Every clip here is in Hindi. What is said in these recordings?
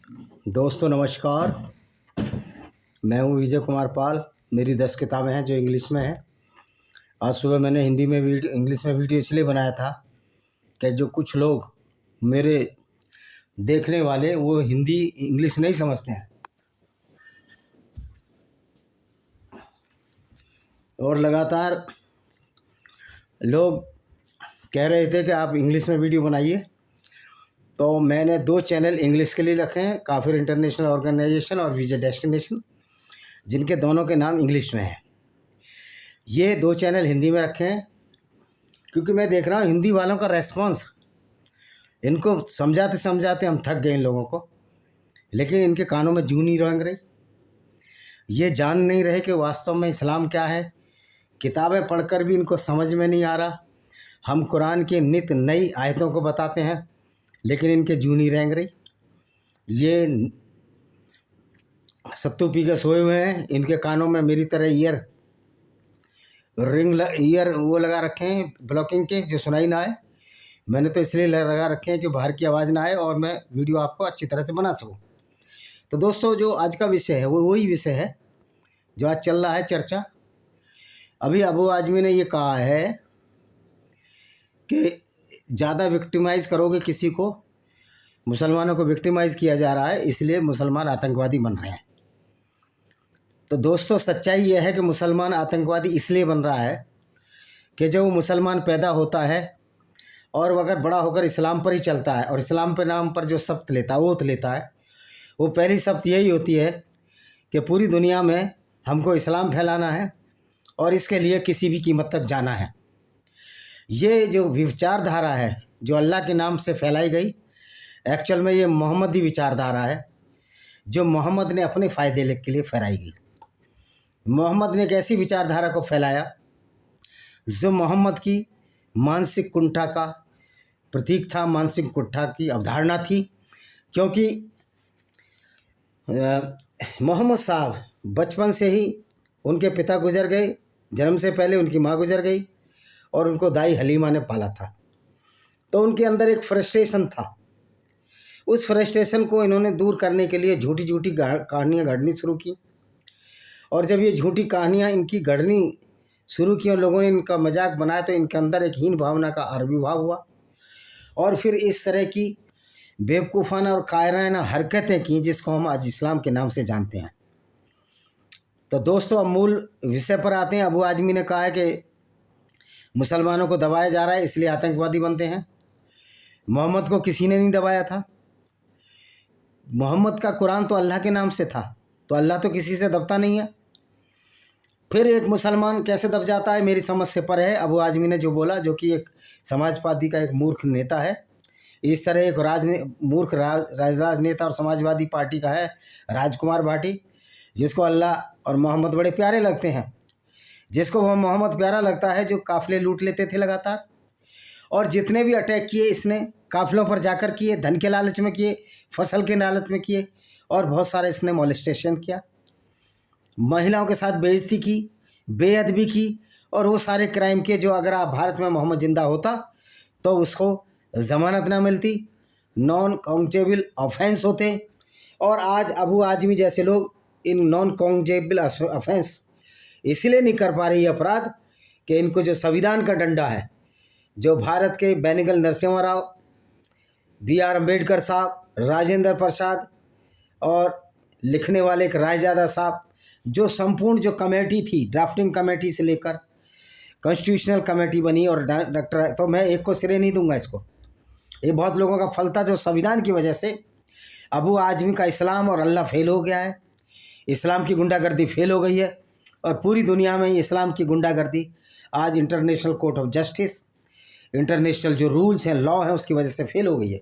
दोस्तों नमस्कार। मैं हूं विजय कुमार पाल। मेरी 10 किताबें हैं जो इंग्लिश में हैं। आज सुबह मैंने हिंदी में वीडियो इंग्लिश में वीडियो इसलिए बनाया था कि जो कुछ लोग मेरे देखने वाले वो हिंदी इंग्लिश नहीं समझते हैं और लगातार लोग कह रहे थे कि आप इंग्लिश में वीडियो बनाइए। तो मैंने 2 चैनल इंग्लिश के लिए रखे हैं, काफिर इंटरनेशनल ऑर्गेनाइजेशन और विजय डेस्टिनेशन, जिनके दोनों के नाम इंग्लिश में हैं। ये 2 चैनल हिंदी में रखे हैं क्योंकि मैं देख रहा हूँ हिंदी वालों का रेस्पॉन्स, इनको समझाते समझाते हम थक गए इन लोगों को, लेकिन इनके कानों में जूं नहीं रेंग रही। ये जान नहीं रहे कि वास्तव में इस्लाम क्या है। किताबें पढ़कर भी इनको समझ में नहीं आ रहा। हम कुरान की नित नई आयतों को बताते हैं लेकिन इनके जूं नहीं रेंग रही। ये सत्तू पी के सोए हुए हैं, इनके कानों में मेरी तरह ईयर वो लगा रखे हैं ब्लॉकिंग के, जो सुनाई ना आए। मैंने तो इसलिए लगा रखे हैं कि बाहर की आवाज़ ना आए और मैं वीडियो आपको अच्छी तरह से बना सकूं। तो दोस्तों, जो आज का विषय है वो वही विषय है जो आज चल रहा है चर्चा। अभी अबू आजमी ने ये कहा है कि ज़्यादा विक्टिमाइज करोगे किसी को, मुसलमानों को विक्टिमाइज किया जा रहा है, इसलिए मुसलमान आतंकवादी बन रहे हैं। तो दोस्तों, सच्चाई यह है कि मुसलमान आतंकवादी इसलिए बन रहा है कि जब वो मुसलमान पैदा होता है और वो अगर बड़ा होकर इस्लाम पर ही चलता है और इस्लाम के नाम पर जो शब्द लेता है, ओथ लेता है, वो पहली शब्द यही होती है कि पूरी दुनिया में हमको इस्लाम फैलाना है और इसके लिए किसी भी कीमत तक जाना है। ये जो विचारधारा है जो अल्लाह के नाम से फैलाई गई, एक्चुअल में ये मोहम्मदी विचारधारा है जो मोहम्मद ने अपने फ़ायदे के लिए फैलाई गई। मोहम्मद ने एक ऐसी विचारधारा को फैलाया जो मोहम्मद की मानसिक कुंठा का प्रतीक था, मानसिक कुंठा की अवधारणा थी। क्योंकि मोहम्मद साहब बचपन से ही उनके पिता गुजर गए, जन्म से पहले उनकी माँ गुजर गई और उनको दाई हलीमा ने पाला था। तो उनके अंदर एक फ्रस्ट्रेशन था। उस फ्रस्ट्रेशन को इन्होंने दूर करने के लिए झूठी झूठी कहानियाँ गढ़नी शुरू की और जब ये झूठी कहानियाँ इनकी गढ़नी शुरू की और लोगों ने इनका मजाक बनाया तो इनके अंदर एक हीन भावना का आविर्भाव हुआ और फिर इस तरह की बेवकूफ़ाना और कायराना हरकतें की जिसको हम आज इस्लाम के नाम से जानते हैं। तो दोस्तों, अब मूल विषय पर आते हैं। अबू आजमी ने कहा है कि मुसलमानों को दबाया जा रहा है इसलिए आतंकवादी बनते हैं। मोहम्मद को किसी ने नहीं दबाया था। मोहम्मद का कुरान तो अल्लाह के नाम से था, तो अल्लाह तो किसी से दबता नहीं है। फिर एक मुसलमान कैसे दब जाता है, मेरी समझ से परे है। अबू आजमी ने जो बोला, जो कि एक समाजवादी का एक मूर्ख नेता है, इस तरह एक मूर्ख राजनेता और समाजवादी पार्टी का है राजकुमार भाटी, जिसको अल्लाह और मोहम्मद बड़े प्यारे लगते हैं, जिसको वह मोहम्मद प्यारा लगता है, जो काफ़िले लूट लेते थे लगातार। और जितने भी अटैक किए इसने काफ़िलों पर जाकर किए, धन के लालच में किए, फसल के लालच में किए और बहुत सारे इसने मॉलेस्टेशन किया, महिलाओं के साथ बेइज्जती की, बेअदबी की और वो सारे क्राइम किए जो अगर आप भारत में मोहम्मद जिंदा होता तो उसको ज़मानत ना मिलती, नॉन काउंटेबल ऑफेंस होते। और आज अबू आजमी जैसे लोग इन नॉन काउंटेबल ऑफेंस इसलिए नहीं कर पा रही अपराध कि इनको जो संविधान का डंडा है, जो भारत के बेनिगल नरसिम्हा राव, B.R. अम्बेडकर साहब, राजेंद्र प्रसाद और लिखने वाले एक रायजादा साहब, जो संपूर्ण जो कमेटी थी, ड्राफ्टिंग कमेटी से लेकर कॉन्स्टिट्यूशनल कमेटी बनी और डॉक्टर, तो मैं एक को सिरे नहीं दूंगा इसको, ये बहुत लोगों का फल था जो संविधान की वजह से अबू आजमी का इस्लाम और अल्लाह फेल हो गया है। इस्लाम की गुंडागर्दी फेल हो गई है और पूरी दुनिया में इस्लाम की गुंडागर्दी आज international court of justice, international जो रूल्स हैं, लॉ हैं, उसकी वजह से फेल हो गई है।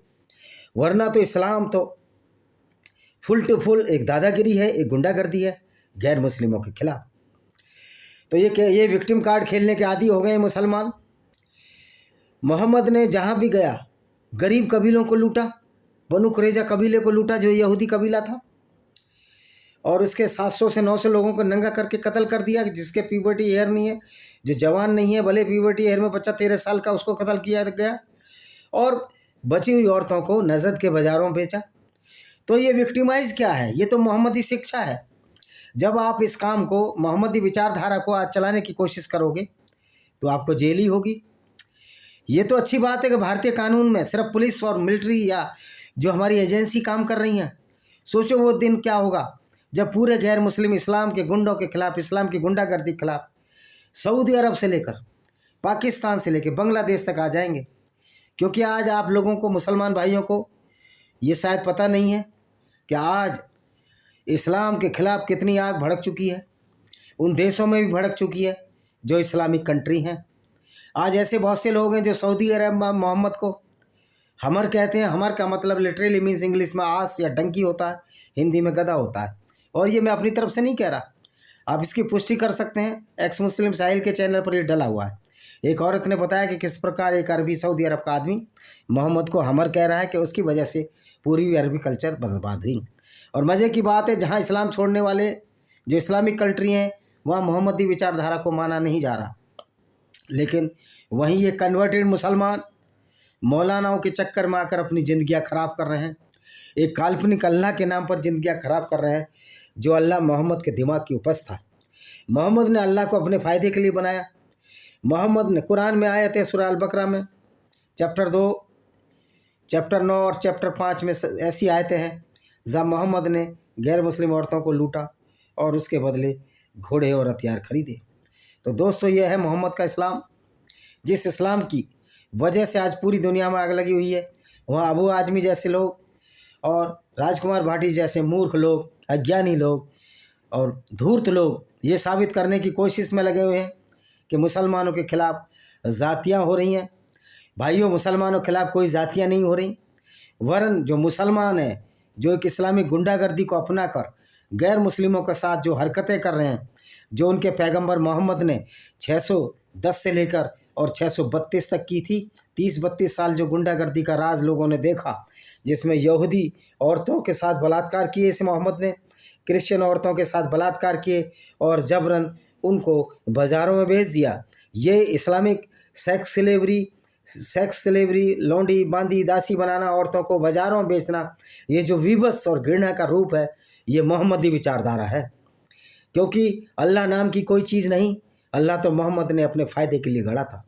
वरना तो इस्लाम तो फुल टू फुल एक दादागिरी है, एक गुंडागर्दी है गैर मुस्लिमों के खिलाफ। तो ये विक्टिम कार्ड खेलने के आदी हो गए हैं मुसलमान। मोहम्मद ने जहाँ भी गया गरीब कबीलों को लूटा, बनु कुरैजा कबीले को लूटा जो यहूदी कबीला था, और उसके 700 से 900 लोगों को नंगा करके कत्ल कर दिया, जिसके प्यूबर्टी ईयर नहीं है, जो जवान नहीं है, भले प्यूबर्टी ईयर में बच्चा 13 साल का, उसको कत्ल किया गया और बची हुई औरतों को नजद के बाज़ारों में बेचा। तो ये विक्टिमाइज क्या है? ये तो मोहम्मदी शिक्षा है। जब आप इस काम को, मोहम्मदी विचारधारा को आज चलाने की कोशिश करोगे तो आपको जेल ही होगी। ये तो अच्छी बात है कि भारतीय कानून में सिर्फ पुलिस और मिलिट्री या जो हमारी एजेंसी काम कर रही हैं। सोचो वो दिन क्या होगा जब पूरे गैर मुस्लिम इस्लाम के गुंडों के खिलाफ, इस्लाम की गुंडागर्दी के खिलाफ सऊदी अरब से लेकर पाकिस्तान से लेकर बांग्लादेश तक आ जाएंगे। क्योंकि आज आप लोगों को, मुसलमान भाइयों को, ये शायद पता नहीं है कि आज इस्लाम के खिलाफ कितनी आग भड़क चुकी है। उन देशों में भी भड़क चुकी है जो इस्लामिक कंट्री हैं। आज ऐसे बहुत से लोग हैं जो सऊदी अरब मोहम्मद को हमर कहते हैं। हमर का मतलब लिटरली मीन्स इंग्लिश में आस या डंकी होता है, हिंदी में गधा होता है। और ये मैं अपनी तरफ से नहीं कह रहा, आप इसकी पुष्टि कर सकते हैं। एक्स मुस्लिम साहिल के चैनल पर ये डला हुआ है। एक औरत ने बताया कि किस प्रकार एक अरबी सऊदी अरब का आदमी मोहम्मद को हमर कह रहा है कि उसकी वजह से पूरी अरबी कल्चर बर्बाद हुई। और मज़े की बात है, जहाँ इस्लाम छोड़ने वाले जो इस्लामिक कंट्री हैं वहाँ मोहम्मदी विचारधारा को माना नहीं जा रहा, लेकिन वहीं ये कन्वर्टेड मुसलमान मौलानाओं के चक्कर में आकर अपनी ज़िंदगियाँ ख़राब कर रहे हैं। एक काल्पनिक अल्लाह के नाम पर ज़िंदगियाँ ख़राब कर रहे हैं, जो अल्लाह मोहम्मद के दिमाग की उपज था। मोहम्मद ने अल्लाह को अपने फ़ायदे के लिए बनाया। मोहम्मद ने, कुरान में आयत है सूरह अल बकरा में चैप्टर 2, चैप्टर 9 और चैप्टर 5 में ऐसी आयतें हैं जहाँ मोहम्मद ने गैर मुस्लिम औरतों को लूटा और उसके बदले घोड़े और हथियार खरीदे। तो दोस्तों, यह है मोहम्मद का इस्लाम, जिस इस्लाम की वजह से आज पूरी दुनिया में आग लगी हुई है। वहाँ अबू आजमी जैसे लोग और राजकुमार भाटी जैसे मूर्ख लोग, अज्ञानी लोग और धूर्त लोग ये साबित करने की कोशिश में लगे हुए हैं कि मुसलमानों के खिलाफ जातियाँ हो रही हैं। भाइयों, मुसलमानों के खिलाफ कोई जातियाँ नहीं हो रही, वरन जो मुसलमान हैं, जो एक इस्लामिक गुंडागर्दी को अपनाकर गैर मुस्लिमों के साथ जो हरकतें कर रहे हैं, जो उनके पैगंबर मोहम्मद ने 610 से लेकर और 632 तक की थी। 30-32 साल जो गुंडागर्दी का राज लोगों ने देखा, जिसमें यहूदी औरतों के साथ बलात्कार किए इस मोहम्मद ने, क्रिश्चियन औरतों के साथ बलात्कार किए और जबरन उनको बाज़ारों में भेज दिया। ये इस्लामिक सेक्स स्लेवरी, लौंडी बांदी दासी बनाना, औरतों को बाज़ारों में बेचना, ये जो विभत्स और घृणा का रूप है, ये मोहम्मदी विचारधारा है। क्योंकि अल्लाह नाम की कोई चीज़ नहीं, अल्लाह तो मोहम्मद ने अपने फ़ायदे के लिए गढ़ा था।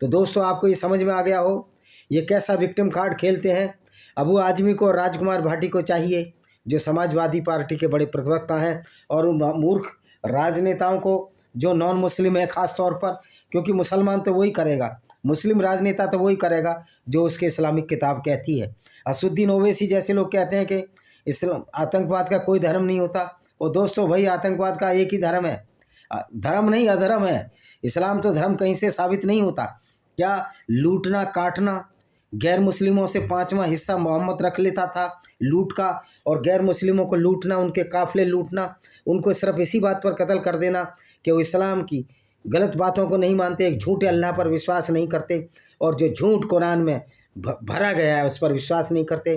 तो दोस्तों, आपको ये समझ में आ गया हो ये कैसा विक्टिम कार्ड खेलते हैं। अबू आजमी को, राजकुमार भाटी को चाहिए, जो समाजवादी पार्टी के बड़े प्रवक्ता हैं, और उन मूर्ख राजनेताओं को जो नॉन मुस्लिम है ख़ास तौर पर, क्योंकि मुसलमान तो वही करेगा, मुस्लिम राजनेता तो वही करेगा जो उसके इस्लामिक किताब कहती है। असुद्दीन ओवैसी जैसे लोग कहते हैं कि इस्लाम, आतंकवाद का कोई धर्म नहीं होता। और दोस्तों भाई, आतंकवाद का एक ही धर्म है, धर्म नहीं अधर्म है। इस्लाम तो धर्म कहीं से साबित नहीं होता। क्या लूटना काटना, गैर मुस्लिमों से 5वां हिस्सा मोहम्मद रख लेता था लूट का, और गैर मुस्लिमों को लूटना, उनके काफ़िले लूटना, उनको सिर्फ इसी बात पर कत्ल कर देना कि वो इस्लाम की गलत बातों को नहीं मानते, एक झूठे अल्लाह पर विश्वास नहीं करते, और जो झूठ कुरान में भरा गया है उस पर विश्वास नहीं करते।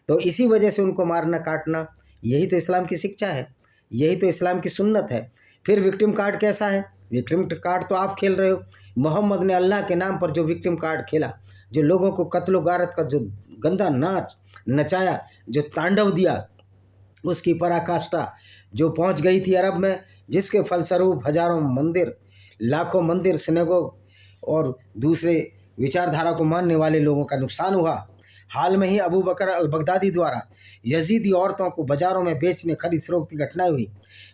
तो इसी वजह से उनको मारना काटना, यही तो इस्लाम की शिक्षा है, यही तो इस्लाम की सुन्नत है। फिर विक्टिम कार्ड कैसा है? विक्टिम कार्ड तो आप खेल रहे हो। मोहम्मद ने अल्लाह के नाम पर जो विक्टिम कार्ड खेला, जो लोगों को कत्लो गारत का जो गंदा नाच नचाया, जो तांडव दिया, उसकी पराकाष्ठा जो पहुंच गई थी अरब में, जिसके फलस्वरूप हजारों मंदिर, लाखों मंदिर, सिनेगोग और दूसरे विचारधारा को मानने वाले लोगों का नुकसान हुआ। हाल में ही अबू बकर अल बगदादी द्वारा यजीदी औरतों को बाज़ारों में बेचने, खरीद फरोख्त की घटनाएँ हुई।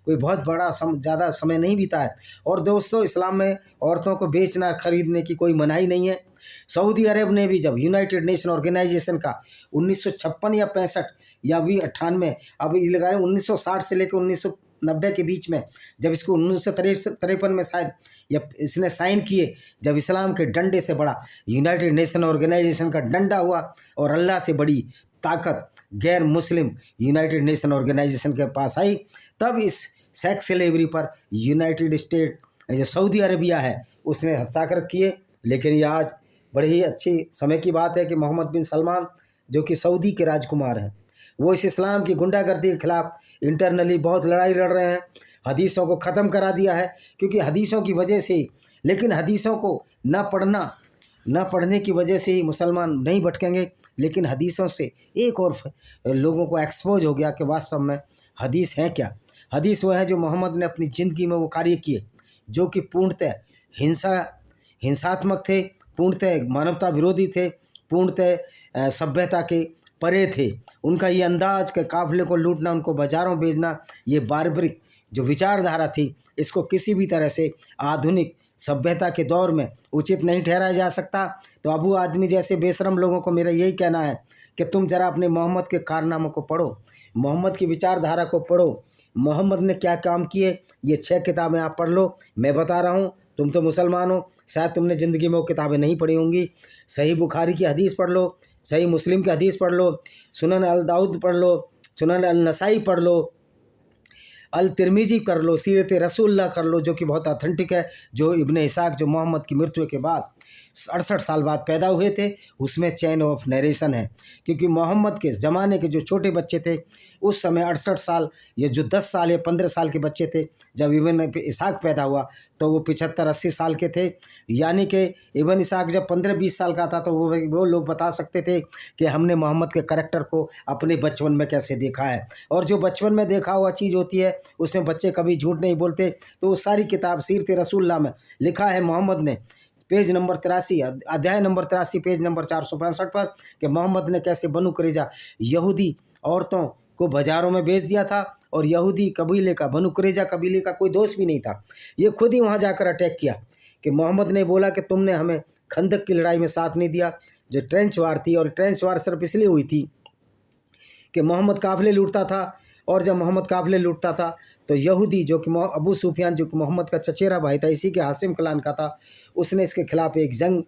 कोई बहुत बड़ा ज़्यादा समय नहीं बीता है। और दोस्तों, इस्लाम में औरतों को बेचना खरीदने की कोई मनाही नहीं है। सऊदी अरब ने भी जब यूनाइटेड नेशन ऑर्गेनाइजेशन का 1956 या 65 या भी 98, अब ये लगा 1960 से लेकर 1990 के बीच में, जब इसको 1953 में शायद या इसने साइन किए, जब इस्लाम के डंडे से बड़ा यूनाइटेड नेशन ऑर्गेनाइजेशन का डंडा हुआ और अल्लाह से बड़ी ताकत गैर मुस्लिम यूनाइटेड नेशन ऑर्गेनाइजेशन के पास आई, तब इस सेक्स स्लेवरी पर यूनाइटेड स्टेट जो सऊदी अरबिया है उसने हस्ताक्षर किए। लेकिन ये आज बड़े ही अच्छी समय की बात है कि मोहम्मद बिन सलमान, जो कि सऊदी के राजकुमार हैं, वो इस इस्लाम की गुंडागर्दी के खिलाफ इंटरनली बहुत लड़ाई लड़ रहे हैं। हदीसों को ख़त्म करा दिया है, क्योंकि हदीसों की वजह से, लेकिन हदीसों को ना पढ़ना न पढ़ने की वजह से ही मुसलमान नहीं भटकेंगे, लेकिन हदीसों से एक और लोगों को एक्सपोज हो गया कि वास्तव में हदीस है क्या। हदीस वो है जो मोहम्मद ने अपनी ज़िंदगी में वो कार्य किए जो कि पूर्णतः हिंसात्मक थे, पूर्णतः मानवता विरोधी थे, पूर्णतः सभ्यता के परे थे। उनका ये अंदाज कि काफिले को लूटना, उनको बाज़ारों भेजना, ये बारबरिक जो विचारधारा थी, इसको किसी भी तरह से आधुनिक सभ्यता के दौर में उचित नहीं ठहराया जा सकता। तो अबू आदमी जैसे बेशरम लोगों को मेरा यही कहना है कि तुम जरा अपने मोहम्मद के कारनामों को पढ़ो, मोहम्मद की विचारधारा को पढ़ो, मोहम्मद ने क्या काम किए, ये 6 किताबें आप पढ़ लो। मैं बता रहा हूँ, तुम तो मुसलमान हो, शायद तुमने ज़िंदगी में वो किताबें नहीं पढ़ी होंगी। सही बुखारी की हदीस पढ़ लो, सही मुस्लिम की हदीस पढ़ लो, सुनन अल दाऊद पढ़ लो, सुनन अल नसाई पढ़ लो, अल तिरमिजी कर लो, सीरत रसूलुल्लाह कर लो जो कि बहुत ऑथेंटिक है, जो इब्ने इसाक जो मोहम्मद की मृत्यु के बाद 68 साल बाद पैदा हुए थे, उसमें चैन ऑफ नरेशन है। क्योंकि मोहम्मद के ज़माने के जो छोटे बच्चे थे उस समय 68 साल, ये जो 10 साल या 15 साल के बच्चे थे जब इब्न इसाक पैदा हुआ तो वो 75-80 साल के थे। यानी कि इब्न इसाक जब 15-20 साल का था तो वो लोग बता सकते थे कि हमने मोहम्मद के करैक्टर को अपने बचपन में कैसे देखा है। और जो बचपन में देखा हुआ चीज़ होती है उसमें बच्चे कभी झूठ नहीं बोलते। तो वो सारी किताब सीरत रसूलुल्लाह में लिखा है मोहम्मद ने, पेज नंबर 83, अध्याय नंबर 83, पेज नंबर 465 पर, कि मोहम्मद ने कैसे बनु कुरैजा यहूदी औरतों को बाज़ारों में बेच दिया था। और यहूदी कबीले का, बनु कुरैजा कबीले का कोई दोस्त भी नहीं था, ये खुद ही वहाँ जाकर अटैक किया। कि मोहम्मद ने बोला कि तुमने हमें खंदक की लड़ाई में साथ नहीं दिया, जो ट्रेंच वार थी। और ट्रेंच वार सिर्फ इसलिए हुई थी कि मोहम्मद काफ़िले लूटता था, और जब मोहम्मद काफ़िले लूटता था तो यहूदी जो कि अबू सुफियान जो कि मोहम्मद का चचेरा भाई था, इसी के हासिम क्लान का था, उसने इसके खिलाफ एक जंग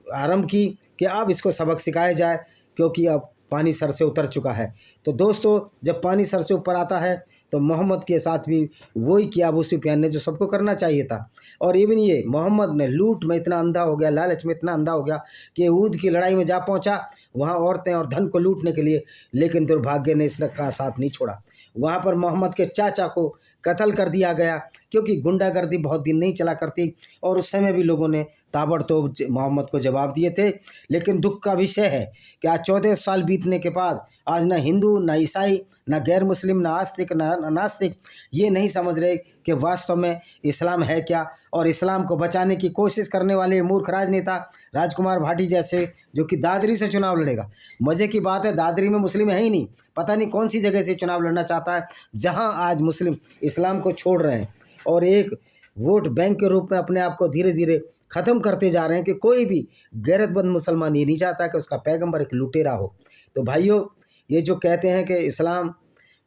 आरंभ की कि अब इसको सबक सिखाया जाए, क्योंकि अब पानी सर से उतर चुका है। तो दोस्तों, जब पानी सर से ऊपर आता है तो मोहम्मद के साथ भी वही किया अबू सुफियान ने जो सबको करना चाहिए था। और इवन ये मोहम्मद ने लूट में इतना अंधा हो गया, लालच में इतना अंधा हो गया कि ऊद की लड़ाई में जा पहुंचा, वहाँ औरतें और धन को लूटने के लिए, लेकिन दुर्भाग्य ने इसका साथ नहीं छोड़ा। वहाँ पर मोहम्मद के चाचा को कत्ल कर दिया गया, क्योंकि गुंडागर्दी बहुत दिन नहीं चला करती और उस समय भी लोगों ने ताबड़तोड़ मोहम्मद को जवाब दिए थे। लेकिन दुख का विषय है कि आज 14 साल बीतने के बाद आज ना हिंदू, ना ईसाई, ना गैर मुस्लिम, ना आस्तिक, ना नास्तिक ये नहीं समझ रहे कि वास्तव में इस्लाम है क्या। और इस्लाम को बचाने की कोशिश करने वाले मूर्ख राजनेता राजकुमार भाटी जैसे, जो कि दादरी से चुनाव लड़ेगा। मज़े की बात है, दादरी में मुस्लिम है ही नहीं, पता नहीं कौन सी जगह से चुनाव लड़ना चाहता है, जहां आज मुस्लिम इस्लाम को छोड़ रहे हैं और एक वोट बैंक के रूप में अपने आप को धीरे धीरे ख़त्म करते जा रहे हैं। कि कोई भी गैरतमंद मुसलमान ये नहीं चाहता कि उसका पैगंबर एक लुटेरा हो। तो भाइयों, ये जो कहते हैं कि इस्लाम,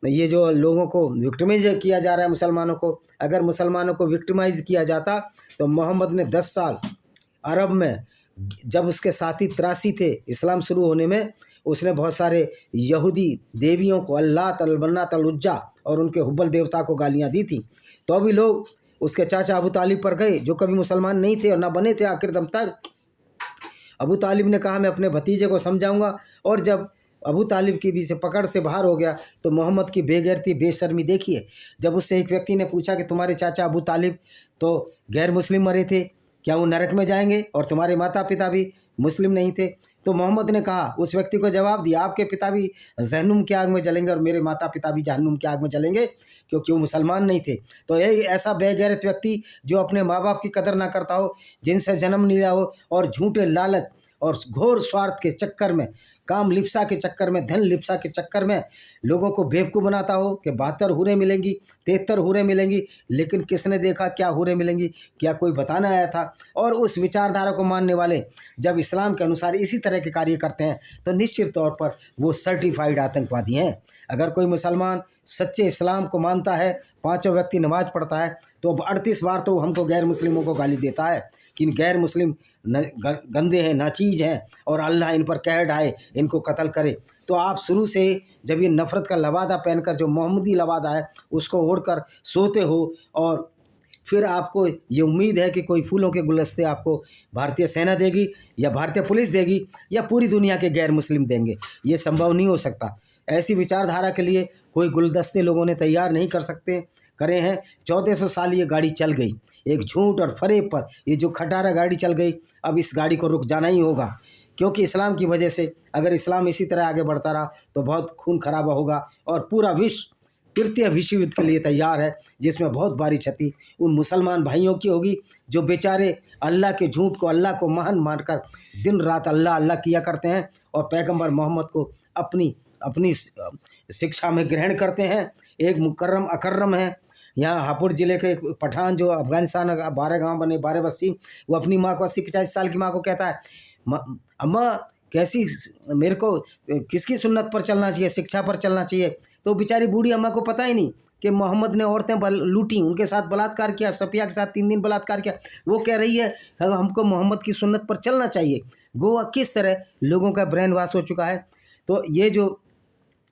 ये जो लोगों को विक्टिमाइज किया जा रहा है मुसलमानों को, अगर मुसलमानों को विक्टिमाइज किया जाता तो मोहम्मद ने 10 साल अरब में, जब उसके साथी 83 थे इस्लाम शुरू होने में, उसने बहुत सारे यहूदी देवियों को, अल्लाह, तलबन्नात, उज्जा और उनके हुब्बल देवता को गालियाँ दी थी। तो अभी लोग उसके चाचा अबू तालिब पर गए, जो कभी मुसलमान नहीं थे और ना बने थे आखिर दम तक। अबू तालिब ने कहा मैं अपने भतीजे को समझाऊंगा। और जब अबू तालिब की भी से पकड़ से बाहर हो गया तो मोहम्मद की बेगैरती, बेशर्मी देखिए। जब उससे एक व्यक्ति ने पूछा कि तुम्हारे चाचा अबू तालिब तो गैर मुस्लिम मरे थे, क्या वो नरक में जाएंगे, और तुम्हारे माता पिता भी मुस्लिम नहीं थे? तो मोहम्मद ने कहा, उस व्यक्ति को जवाब दिया, आपके पिता भी जहन्नुम की आग में जलेंगे और मेरे माता पिता भी जहन्नुम की आग में जलेंगे, क्योंकि वो मुसलमान नहीं थे। तो यही ऐसा बेगैरत व्यक्ति जो अपने माँ बाप की कदर ना करता हो, जिनसे जन्म नहीं लिया हो, और झूठे लालच और घोर स्वार्थ के चक्कर में, काम लिप्सा के चक्कर में, धन लिप्सा के चक्कर में लोगों को बेवकूफ़ बनाता हो कि 72 हूरें मिलेंगी, 73 हूरें मिलेंगी। लेकिन किसने देखा क्या हूरें मिलेंगी? क्या कोई बताना आया था? और उस विचारधारा को मानने वाले जब इस्लाम के अनुसार इसी तरह के कार्य करते हैं तो निश्चित तौर पर वो सर्टिफाइड आतंकवादी हैं। अगर कोई मुसलमान सच्चे इस्लाम को मानता है, 5 व्यक्ति नमाज पढ़ता है, तो अब 38 बार तो हमको गैर मुस्लिमों को गाली देता है कि गैर मुस्लिम गंदे हैं, नाचीज हैं, और अल्लाह इन पर कहर ढाए, इनको कत्ल करे। तो आप शुरू से जब ये नफ़रत का लवादा पहनकर, जो मोहम्मदी लवादा है, उसको ओढ़कर सोते हो, और फिर आपको ये उम्मीद है कि कोई फूलों के गुलदस्ते आपको भारतीय सेना देगी या भारतीय पुलिस देगी या पूरी दुनिया के गैर मुस्लिम देंगे, ये संभव नहीं हो सकता। ऐसी विचारधारा के लिए कोई गुलदस्ते लोगों ने तैयार नहीं कर सकते करे हैं। 1400 साल ये गाड़ी चल गई, एक झूठ और फरेब पर ये जो खटारा गाड़ी चल गई, अब इस गाड़ी को रुक जाना ही होगा, क्योंकि इस्लाम की वजह से अगर इस्लाम इसी तरह आगे बढ़ता रहा तो बहुत खून खराबा होगा और पूरा विश्व तृतीय विश्व युद्ध के लिए तैयार है, जिसमें बहुत भारी क्षति उन मुसलमान भाइयों की होगी जो बेचारे अल्लाह के झूठ को, अल्लाह को महान मानकर दिन रात अल्लाह अल्लाह किया करते हैं और पैगंबर मोहम्मद को अपनी शिक्षा में ग्रहण करते हैं। एक मुकर्रम अकर्रम है यहाँ हापुड़ ज़िले के एक पठान जो अफगानिस्तान 12 गांव बने 12 बस्ती, वो अपनी माँ को 80-85 साल की माँ को कहता है, अम्मा कैसी मेरे को किसकी सुन्नत पर चलना चाहिए, शिक्षा पर चलना चाहिए। तो बेचारी बूढ़ी अम्मा को पता ही नहीं कि मोहम्मद ने औरतें लूटी, उनके साथ बलात्कार किया, सफिया के साथ 3 दिन बलात्कार किया। वो कह रही है हमको मोहम्मद की सुन्नत पर चलना चाहिए। गोवा किस तरह लोगों का ब्रेन वॉश हो चुका है। तो ये जो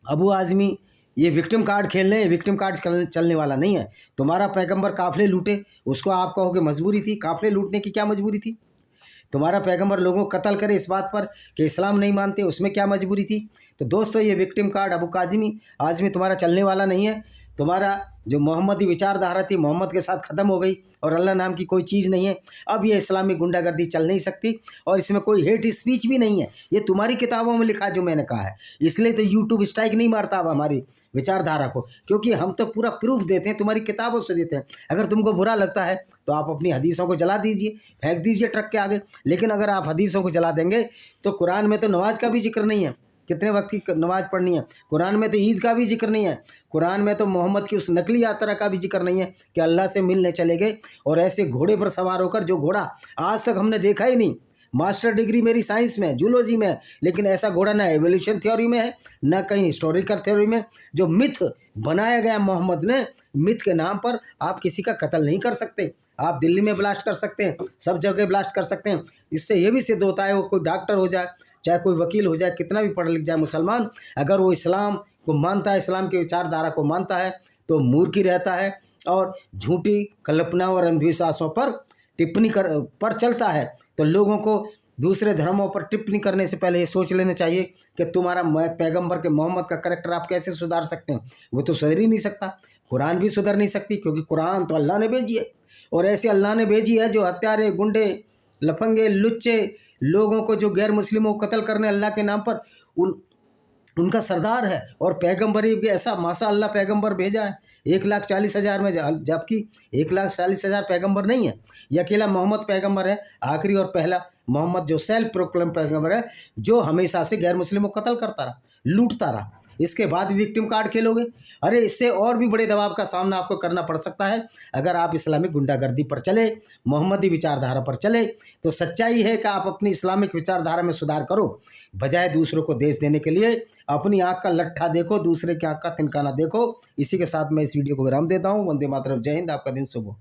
अबू आज़मी ये विक्टिम कार्ड खेल रहे हैं, विक्टिम कार्ड चलने वाला नहीं है। तुम्हारा पैगंबर काफिले लूटे, उसको आप कहोगे मजबूरी थी, काफिले लूटने की क्या मजबूरी थी। तुम्हारा पैगंबर लोगों को कत्ल करे इस बात पर कि इस्लाम नहीं मानते, उसमें क्या मजबूरी थी। तो दोस्तों ये विक्टिम कार्ड अबू आज़मी तुम्हारा चलने वाला नहीं है। तुम्हारा जो मोहम्मदी विचारधारा थी मोहम्मद के साथ ख़त्म हो गई और अल्लाह नाम की कोई चीज़ नहीं है। अब ये इस्लामी गुंडागर्दी चल नहीं सकती और इसमें कोई हेट स्पीच भी नहीं है। ये तुम्हारी किताबों में लिखा जो मैंने कहा है, इसलिए तो यूट्यूब स्ट्राइक नहीं मारता अब हमारी विचारधारा को, क्योंकि हम तो पूरा प्रूफ देते हैं, तुम्हारी किताबों से देते हैं। अगर तुमको बुरा लगता है तो आप अपनी हदीसों को जला दीजिए, फेंक दीजिए ट्रक के आगे। लेकिन अगर आप हदीसों को जला देंगे तो कुरान में तो नमाज का भी जिक्र नहीं है, कितने वक्त की नमाज पढ़नी है। कुरान में तो ईद का भी जिक्र नहीं है। कुरान में तो मोहम्मद की उस नकली यात्रा का भी जिक्र नहीं है कि अल्लाह से मिलने चले गए और ऐसे घोड़े पर सवार होकर, जो घोड़ा आज तक हमने देखा ही नहीं। मास्टर डिग्री मेरी साइंस में, जूलॉजी में, लेकिन ऐसा घोड़ा ना एवोल्यूशन थ्योरी में है ना कहीं हिस्टोरिकल थ्योरी में। जो मिथ बनाया गया मोहम्मद ने, मिथ के नाम पर आप किसी का कत्ल नहीं कर सकते। आप दिल्ली में ब्लास्ट कर सकते हैं, सब जगह ब्लास्ट कर सकते हैं। इससे ये भी सिद्ध होता है वो कोई डॉक्टर हो जाए, चाहे कोई वकील हो जाए, कितना भी पढ़ लिख जाए मुसलमान, अगर वो इस्लाम को मानता है, इस्लाम की विचारधारा को मानता है, तो मूर्ख ही रहता है और झूठी कल्पना और अंधविश्वासों पर टिप्पणी पर चलता है। तो लोगों को दूसरे धर्मों पर टिप्पणी करने से पहले ये सोच लेना चाहिए कि तुम्हारा पैगंबर के मोहम्मद का करैक्टर आप कैसे सुधार सकते हैं। वो तो सुधर ही नहीं सकता, कुरान भी सुधर नहीं सकती, क्योंकि कुरान तो अल्लाह ने भेजी है और ऐसे अल्लाह ने भेजी है जो हत्यारे, गुंडे, लफंगे, लुच्चे लोगों को, जो गैर मुस्लिमों को कत्ल करने अल्लाह के नाम पर उनका सरदार है। और पैगंबर ही ऐसा माशाअल्लाह पैगंबर भेजा है 1,40,000 में, जबकि 1,40,000 पैगंबर नहीं है। ये अकेला मोहम्मद पैगंबर है, आखिरी और पहला मोहम्मद जो सेल्फ प्रोक्लेम पैगंबर है, जो हमेशा से गैर मुस्लिमों को कत्ल करता रहा, लूटता रहा। इसके बाद विक्टिम कार्ड खेलोगे। अरे इससे और भी बड़े दबाव का सामना आपको करना पड़ सकता है अगर आप इस्लामिक गुंडागर्दी पर चले, मोहम्मदी विचारधारा पर चले। तो सच्चाई है कि आप अपनी इस्लामिक विचारधारा में सुधार करो, बजाय दूसरों को देश देने के लिए अपनी आँख का लट्ठा देखो, दूसरे की आँख का तिनकाना देखो। इसी के साथ मैं इस वीडियो को विराम देता हूँ। वंदे मातरम, जय हिंद, आपका दिन शुभ हो।